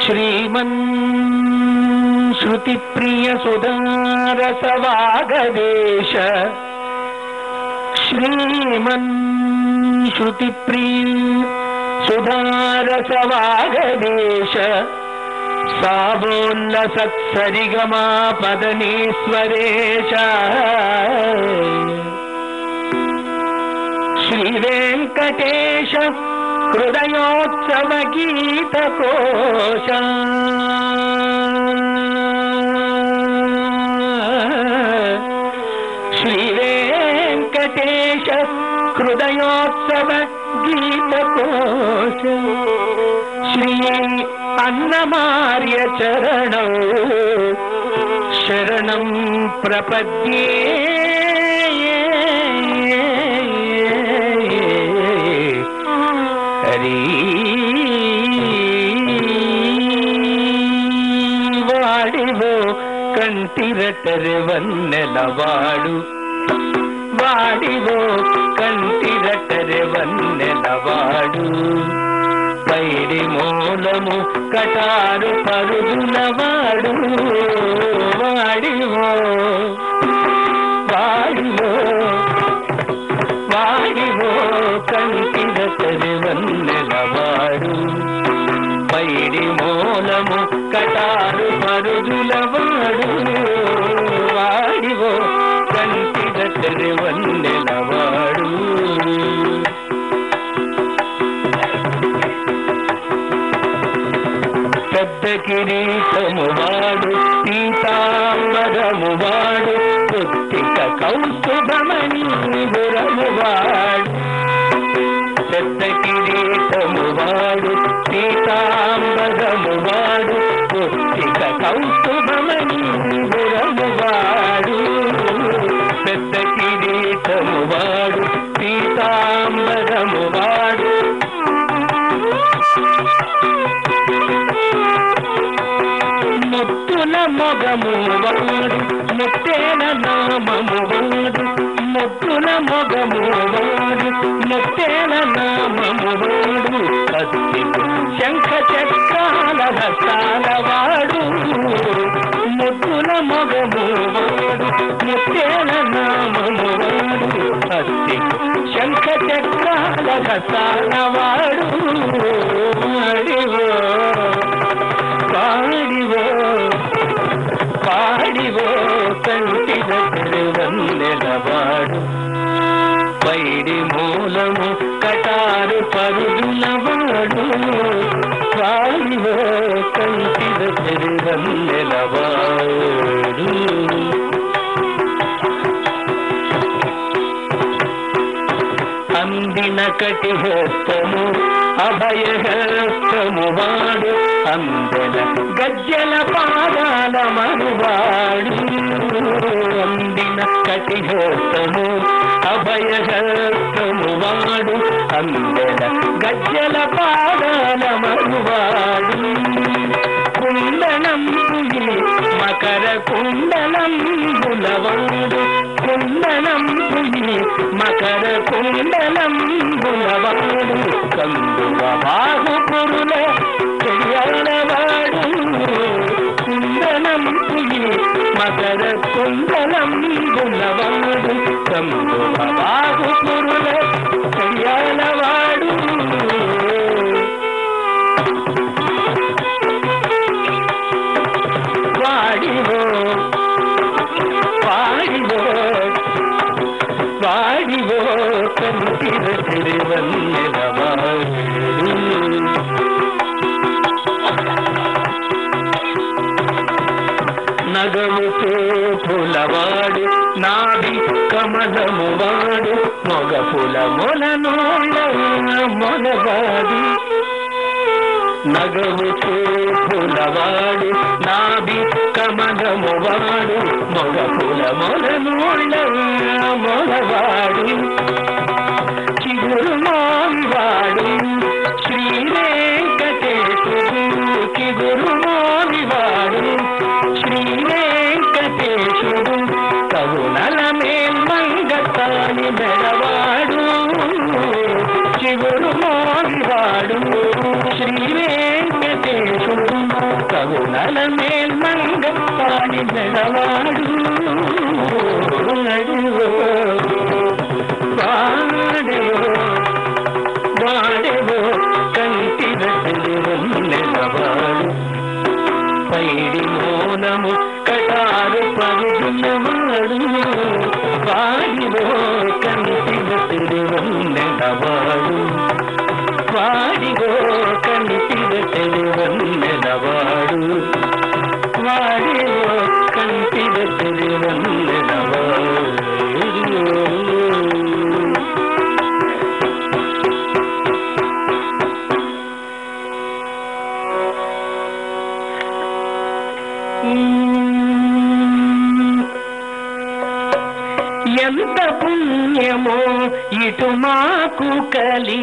శ్రీమన్ శృతి ప్రియ సుధారసవాగదేశ శ్రీమన్ శృతి ప్రియ సుధారసవాగదేశ సావోల్ల సత్సరిగమా పదనీశ్వరేశ శ్రీ వెంకటేశ హృదయోత్సవ గీత కోశ శ్రీ వెంకటేశ హృదయోత్సవ గీత కోశ శ్రీ అన్నమార్య చరణం శరణం ప్రపద్యే హరి వాడివో కంటిరటరి వన్నెలవాడు వాడివో కంటిరటరి వన్నెలవాడు పైడి మూలము కటారు పరుగులవాడు వాడివో వాడివో వాడివో కంటిరటరి వన్నెలవాడు పైడి మూలము కటారు పరుగులవాడు వాడివో కంటిరటరి వన్నెలవాడు పెద్ద కిరీటము వాడు పీతాంబరము వాడు పుత్తిక కౌస్తుభమణి గురము వాడు పెద్ద కిరీటము వాడు పీతాంబరము వాడు పుత్తిక కౌస్తుభమణి గురము వాడు పెద్ద కిరీటము వాడు పీతాంబరము వాడు ముత్తుల మొగము వాడు ముత్తేన నామము వాడు ముత్తుల మొగము వాడు ముత్తేన నామము వాడు కత్తికు శంఖ చక్రాల హస్తాల వాడు ముత్తుల మొగము వాడు ముత్తేన నామము వాడు కత్తికు శంఖ చక్రాల హస్తాల వాడు వాడివో పాడివో పాడివో కంటిరటరి వన్నెలవాడు పైడి మూలము కటారు పరుగులవాడు పాడివో కంటిరటరి వన్నెలవాడు అందిన కటిహస్తము అభయహస్తము వాడు అందెల గజ్జల పాదాల మనువాడు అందిన కటిహస్తము అభయహస్తము వాడు అందెల గజ్జల పాదాల మనువాడు కుండలం పులి మకర కుండలం బులవాడు కుండలం పులి మకర కుండలం బులవాడు కందువ బాహుపురుల చెయ్యాలవాడు కుండలం పులి మకర కుండలం బులవాడు కందువ బాహుపురుల చెయ్యాలవాడు వాడివో వాడివో వాడివో కంటిరటరి వన్నెలవాడు నగముతో పులవాడు నాభి కమలము వాడు మొగ పులములను మొగవాడు నగముతో పులవాడు నాభి కమలము వాడు మొగ పులములను మొగవాడు చిగురు మోవివాడు శ్రీ వెంకటేశుడు చిగురు మోవివాడు శ్రీ వెంకటేశుడు కవునల మేల్మంగతాని మెడవాడు చిగురు మోగివాడు శ్రీ వెంకటేశుడు కవునల మేల్మంగ పాడి నడవాడు వాడెవో కంటిదవాడు పైడి మోనము కటారు పరుగునవాడు వాడివో కంటిదవాడు వాడివో కంటిదవాడు వాడివో కంటిదవాడు ఎంత పుణ్యమో ఇటు మాకు కలి